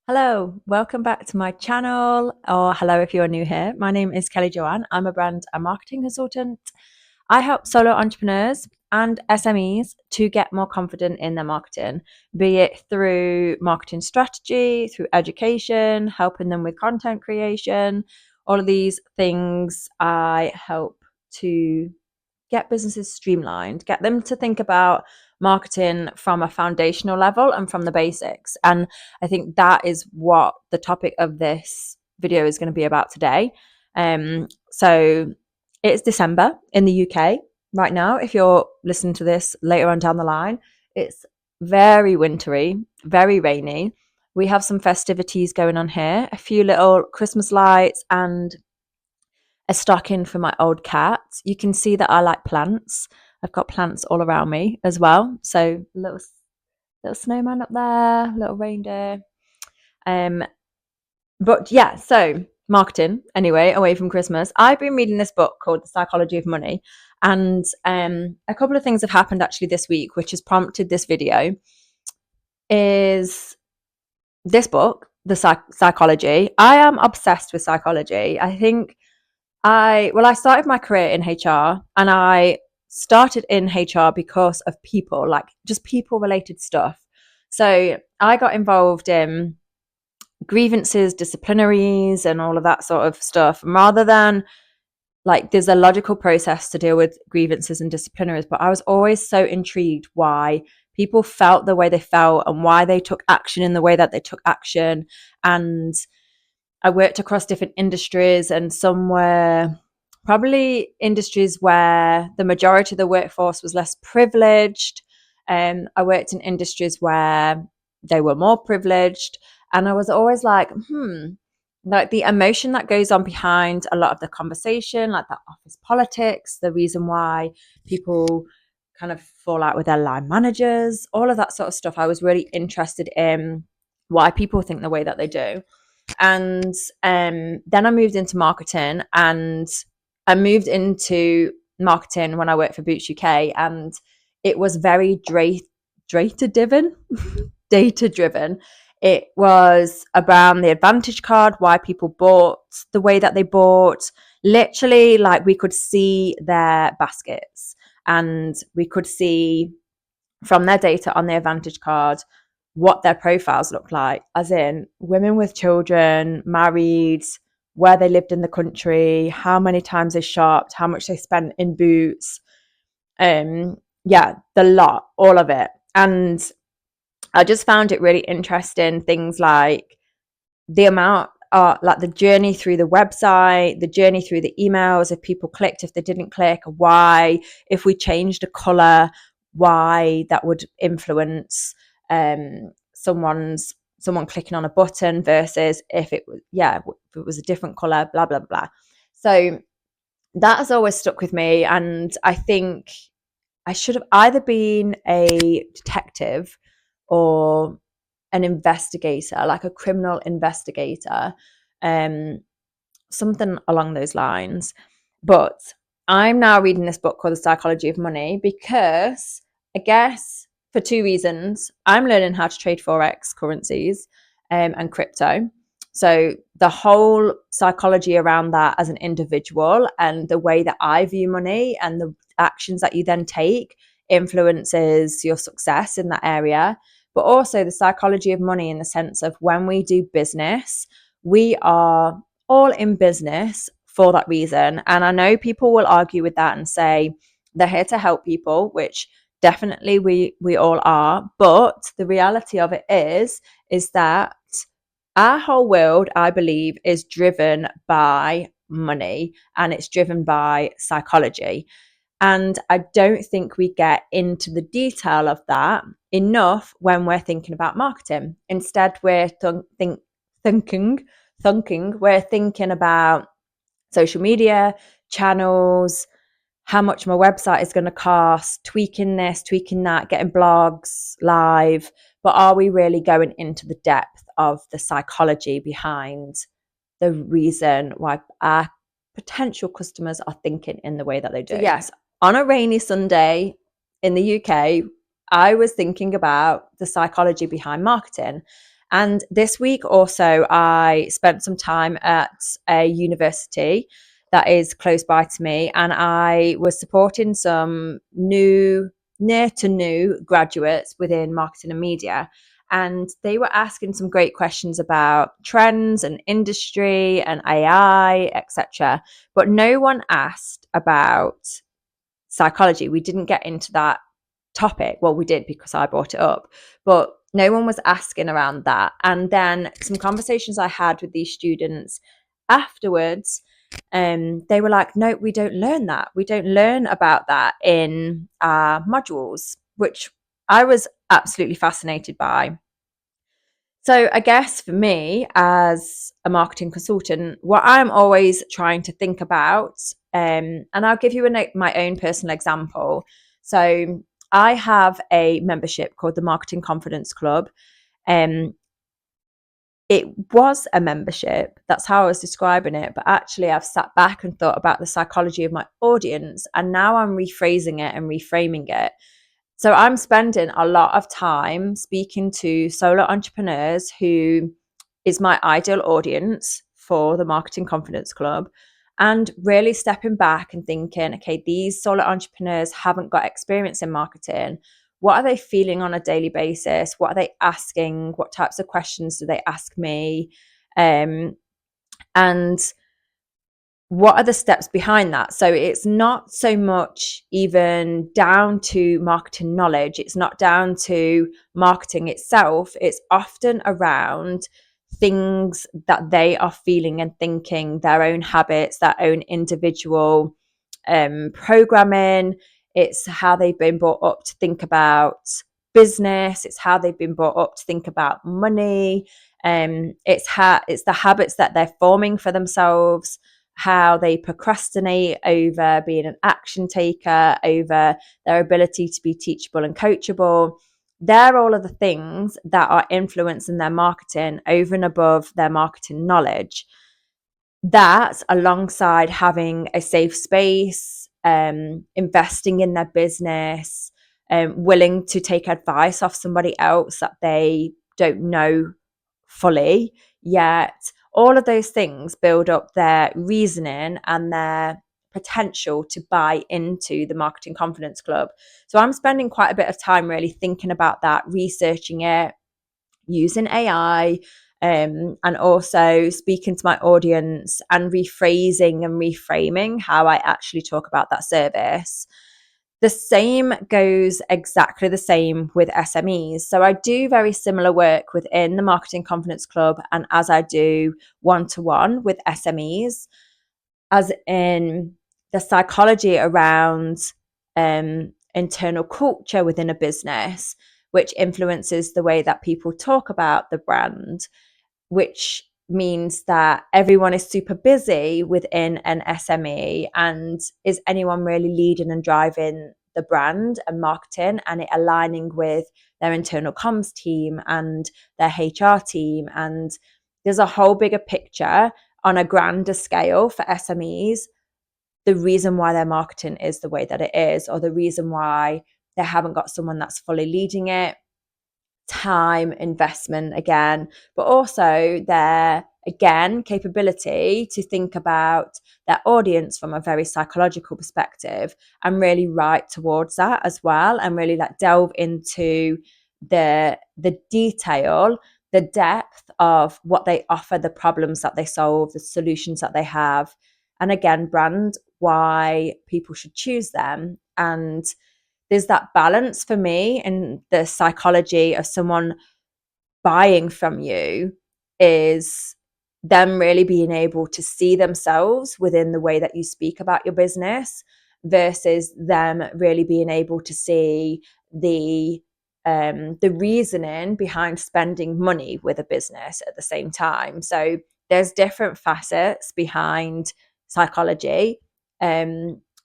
Hello, welcome back to my channel, or hello if you're new here. My name is Kelly Joanne. I'm a brand and marketing consultant. I help solo entrepreneurs and SMEs to get more confident in their marketing, be it through marketing strategy, through education, helping them with content creation. All of these things I help to get businesses streamlined, get them to think about marketing from a foundational level and from the basics. And I think that is what the topic of this video is going to be about today. So it's December in the UK right now. If you're listening to this later on down the line, it's very wintry, very rainy. We have some festivities going on here, a few little Christmas lights and a stocking for my old cat. You can see that I like plants. I've got plants all around me as well. So little snowman up there, little reindeer. Um, but yeah, so marketing anyway, away from Christmas. I've been reading this book called The Psychology of Money, and a couple of things have happened actually this week, which has prompted this video. Is this book, The Psychology? I am obsessed with psychology. I think I started my career in HR, and I started in HR because of people, like just people related stuff. So I got involved in grievances, disciplinaries, and all of that sort of stuff, rather than like there's a logical process to deal with grievances and disciplinaries. But I was always so intrigued why people felt the way they felt and why they took action in the way that they took action. And I worked across different industries, and some were probably industries where the majority of the workforce was less privileged. I worked in industries where they were more privileged. And I was always like the emotion that goes on behind a lot of the conversation, like the office politics, the reason why people kind of fall out with their line managers, all of that sort of stuff. I was really interested in why people think the way that they do. And then I moved into marketing, and I moved into marketing when I worked for Boots UK, and it was very data driven. Data driven. It was around the Advantage card, why people bought the way that they bought. Literally, like we could see their baskets, and we could see from their data on the Advantage card what their profiles look like, as in women with children, married, where they lived in the country, how many times they shopped, how much they spent in Boots. Yeah, the lot, all of it. And I just found it really interesting. Things like the amount, like the journey through the website, the journey through the emails, if people clicked, if they didn't click, why, if we changed a color, why that would influence someone clicking on a button versus if it was if it was a different color, blah blah blah. So that has always stuck with me, and I think I should have either been a detective or an investigator, like a criminal investigator, um, something along those lines. But I'm now reading this book called The Psychology of Money because I guess for two reasons. I'm learning how to trade Forex currencies and crypto. So the whole psychology around that as an individual and the way that I view money and the actions that you then take influences your success in that area. But also the psychology of money in the sense of when we do business, we are all in business for that reason. And I know people will argue with that and say they're here to help people, which definitely we all are. But the reality of it is that our whole world, I believe, is driven by money, and it's driven by psychology. And I don't think we get into the detail of that enough when we're thinking about marketing. Instead, we're we're thinking about social media, channels, how much my website is going to cost, tweaking this, tweaking that, getting blogs live. But are we really going into the depth of the psychology behind the reason why our potential customers are thinking in the way that they do? So yes, on a rainy Sunday in the UK, I was thinking about the psychology behind marketing. And this week also, I spent some time at a university that is close by to me, and I was supporting some near to new graduates within marketing and media. And they were asking some great questions about trends and industry and AI, etc. But no one asked about psychology. We didn't get into that topic. Well, we did because I brought it up, but no one was asking around that. And then some conversations I had with these students afterwards, they were like, no, we don't learn that. We don't learn about that in our modules, which I was absolutely fascinated by. So I guess for me as a marketing consultant, what I'm always trying to think about, and I'll give you my own personal example. So I have a membership called the Marketing Confidence Club. Um, it was a membership. That's how I was describing it. But actually, I've sat back and thought about the psychology of my audience, and now I'm rephrasing it and reframing it. So I'm spending a lot of time speaking to solo entrepreneurs who is my ideal audience for the Marketing Confidence Club, and really stepping back and thinking, okay, these solo entrepreneurs haven't got experience in marketing. What are they feeling on a daily basis? What are they asking? What types of questions do they ask me? And what are the steps behind that? So it's not so much even down to marketing knowledge. It's not down to marketing itself. It's often around things that they are feeling and thinking, their own habits, their own individual programming. It's how they've been brought up to think about business. It's how they've been brought up to think about money. It's the habits that they're forming for themselves, how they procrastinate over being an action taker, over their ability to be teachable and coachable. They're all of the things that are influencing their marketing over and above their marketing knowledge. That, alongside having a safe space, investing in their business, willing to take advice off somebody else that they don't know fully yet, all of those things build up their reasoning and their potential to buy into the Marketing Confidence Club. So I'm spending quite a bit of time really thinking about that, researching it, using AI, and also speaking to my audience and rephrasing and reframing how I actually talk about that service. The same goes exactly the same with SMEs. So I do very similar work within the Marketing Confidence Club, and as I do one-to-one with SMEs, as in the psychology around internal culture within a business, which influences the way that people talk about the brand, which means that everyone is super busy within an SME. And is anyone really leading and driving the brand and marketing, and it aligning with their internal comms team and their HR team? And there's a whole bigger picture on a grander scale for SMEs, the reason why their marketing is the way that it is, or the reason why they haven't got someone that's fully leading it, time, investment again, but also their, again, capability to think about their audience from a very psychological perspective and really write towards that as well, and really like delve into the detail, the depth of what they offer, the problems that they solve, the solutions that they have, and again, brand why people should choose them. And there's that balance for me in the psychology of someone buying from you, is them really being able to see themselves within the way that you speak about your business, versus them really being able to see the reasoning behind spending money with a business at the same time. So there's different facets behind psychology,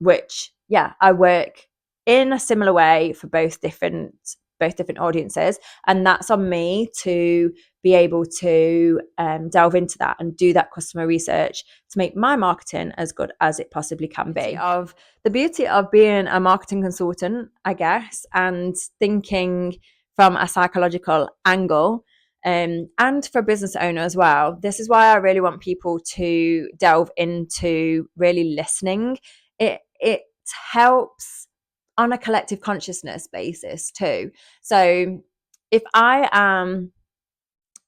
which, yeah, I work in a similar way for both different audiences, and that's on me to be able to delve into that and do that customer research to make my marketing as good as it possibly can be. Of the beauty of being a marketing consultant, I guess, and thinking from a psychological angle, and for business owner as well. This is why I really want people to delve into really listening. It helps on a collective consciousness basis too. So if I am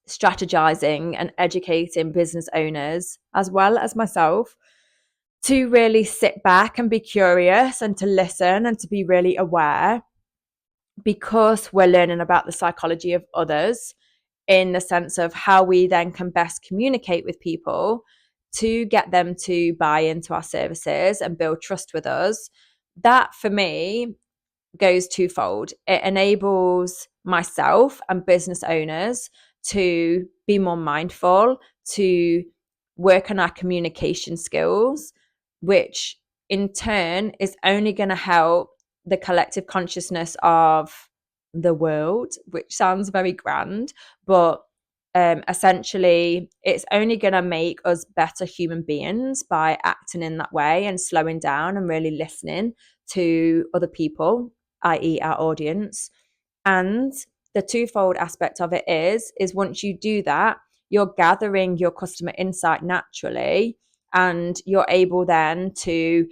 strategizing and educating business owners as well as myself to really sit back and be curious and to listen and to be really aware, because we're learning about the psychology of others in the sense of how we then can best communicate with people to get them to buy into our services and build trust with us. That for me goes twofold. It enables myself and business owners to be more mindful, to work on our communication skills, which in turn is only going to help the collective consciousness of the world, which sounds very grand, but essentially it's only going to make us better human beings by acting in that way and slowing down and really listening to other people, i.e. our audience. And the twofold aspect of it is once you do that, you're gathering your customer insight naturally, and you're able then to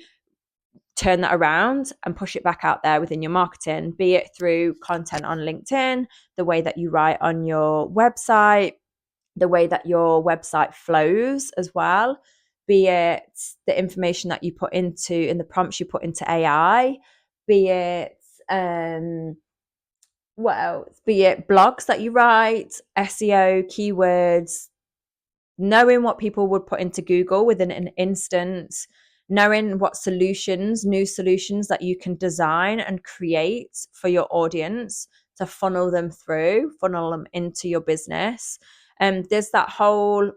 turn that around and push it back out there within your marketing, be it through content on LinkedIn, the way that you write on your website, the way that your website flows as well, be it the information that you put into in the prompts you put into AI, be it what else? Be it blogs that you write, SEO, keywords, knowing what people would put into Google within an instant, knowing what solutions, new solutions that you can design and create for your audience to funnel them into your business. And there's that whole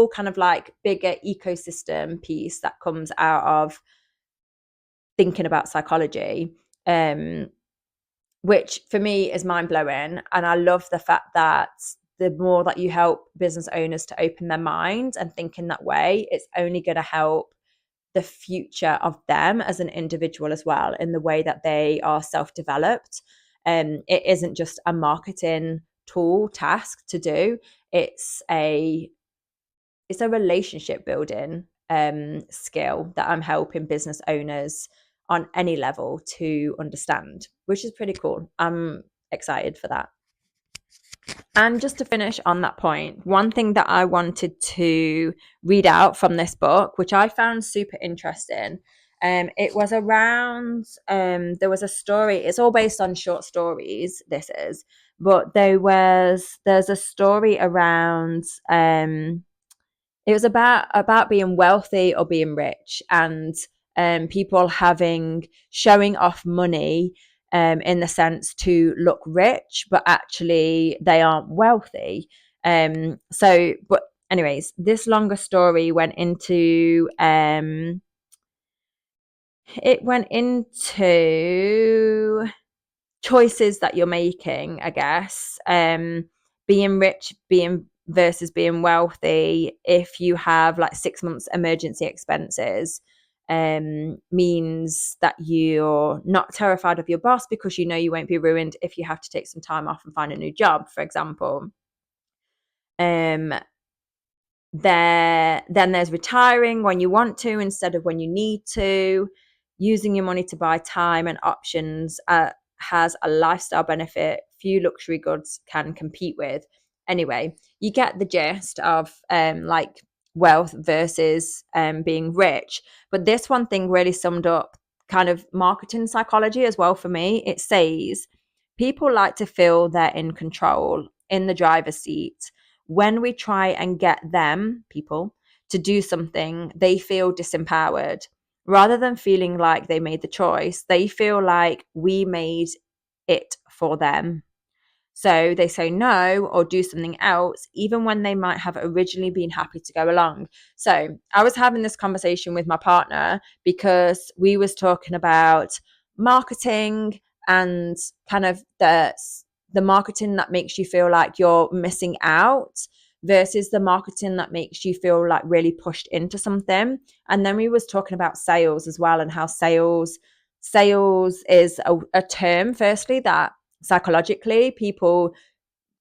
kind of like bigger ecosystem piece that comes out of thinking about psychology. Which for me is mind blowing. And I love the fact that the more that you help business owners to open their mind and think in that way, it's only going to help the future of them as an individual as well, in the way that they are self-developed. It isn't just a marketing tool task to do. It's a relationship building skill that I'm helping business owners on any level to understand, which is pretty cool. I'm excited for that. And just to finish on that point, one thing that I wanted to read out from this book, which I found super interesting, it was around, there was a story, it's all based on short stories, this is, but there's a story around, it was about being wealthy or being rich, and people showing off money in the sense to look rich, but actually they aren't wealthy. But anyways, this longer story it went into choices that you're making, I guess. Being rich, being versus being wealthy. If you have like 6 months emergency expenses, means that you're not terrified of your boss because you know you won't be ruined if you have to take some time off and find a new job, for example. Then there's retiring when you want to instead of when you need to. Using your money to buy time and options has a lifestyle benefit few luxury goods can compete with. Anyway, you get the gist of like wealth versus being rich. But this one thing really summed up kind of marketing psychology as well for me. It says people like to feel they're in control, in the driver's seat. When we try and get people, to do something, they feel disempowered. Rather than feeling like they made the choice, they feel like we made it for them. So they say no or do something else, even when they might have originally been happy to go along. So I was having this conversation with my partner because we was talking about marketing and kind of the marketing that makes you feel like you're missing out versus the marketing that makes you feel like really pushed into something. And then we was talking about sales as well, and how sales is a term, firstly, that psychologically people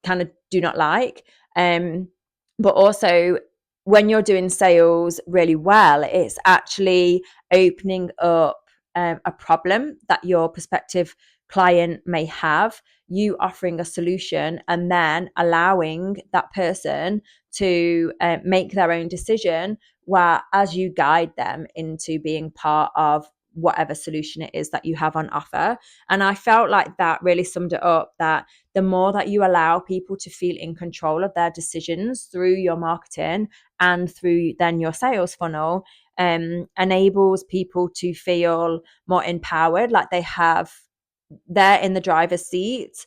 kind of do not like. But also, when you're doing sales really well, it's actually opening up a problem that your prospective client may have, you offering a solution, and then allowing that person to make their own decision, where as you guide them into being part of whatever solution it is that you have on offer. And I felt like that really summed it up, that the more that you allow people to feel in control of their decisions through your marketing and through then your sales funnel, enables people to feel more empowered, like they're in the driver's seat.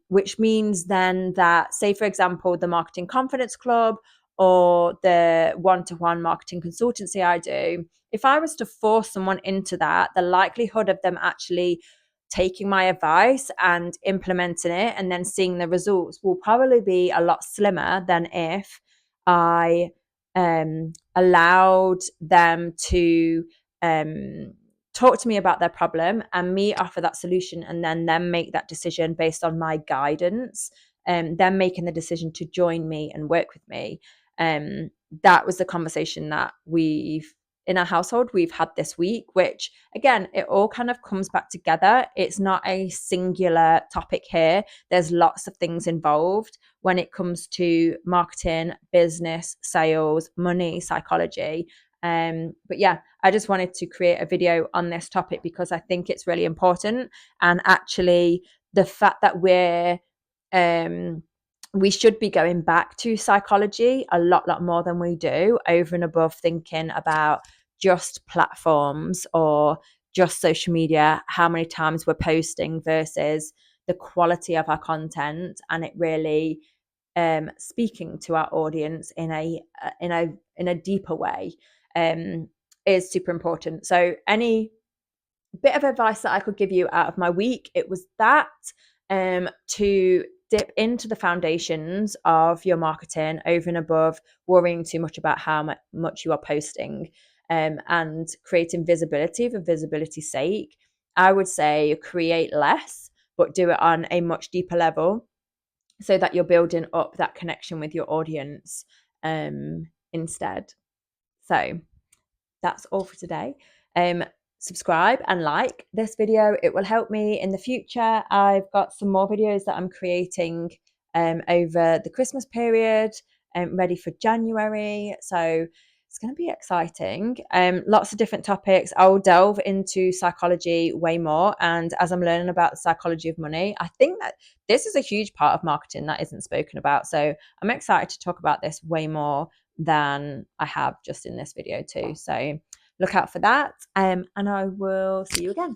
Which means then that, say, for example, the Marketing Confidence Club or the one-to-one marketing consultancy I do, if I was to force someone into that, the likelihood of them actually taking my advice and implementing it and then seeing the results will probably be a lot slimmer than if I allowed them to talk to me about their problem and me offer that solution, and then them make that decision based on my guidance, and them making the decision to join me and work with me. That was the conversation that we've in our household we've had this week, which again, it all kind of comes back together. It's not a singular topic here. There's lots of things involved when it comes to marketing, business, sales, money, psychology. But yeah, I just wanted to create a video on this topic because I think it's really important. And actually, the fact that we should be going back to psychology a lot more than we do, over and above thinking about just platforms or just social media, how many times we're posting versus the quality of our content, and it really speaking to our audience in a deeper way is super important. So any bit of advice that I could give you out of my week, it was that to dip into the foundations of your marketing over and above worrying too much about how much you are posting, and creating visibility for visibility's sake. I would say create less, but do it on a much deeper level so that you're building up that connection with your audience instead. So that's all for today. Subscribe and like this video. It will help me in the future. I've got some more videos that I'm creating over the Christmas period, ready for January. So it's going to be exciting. Lots of different topics. I'll delve into psychology way more. And as I'm learning about the psychology of money, I think that this is a huge part of marketing that isn't spoken about. So I'm excited to talk about this way more than I have just in this video too. So look out for that. And I will see you again.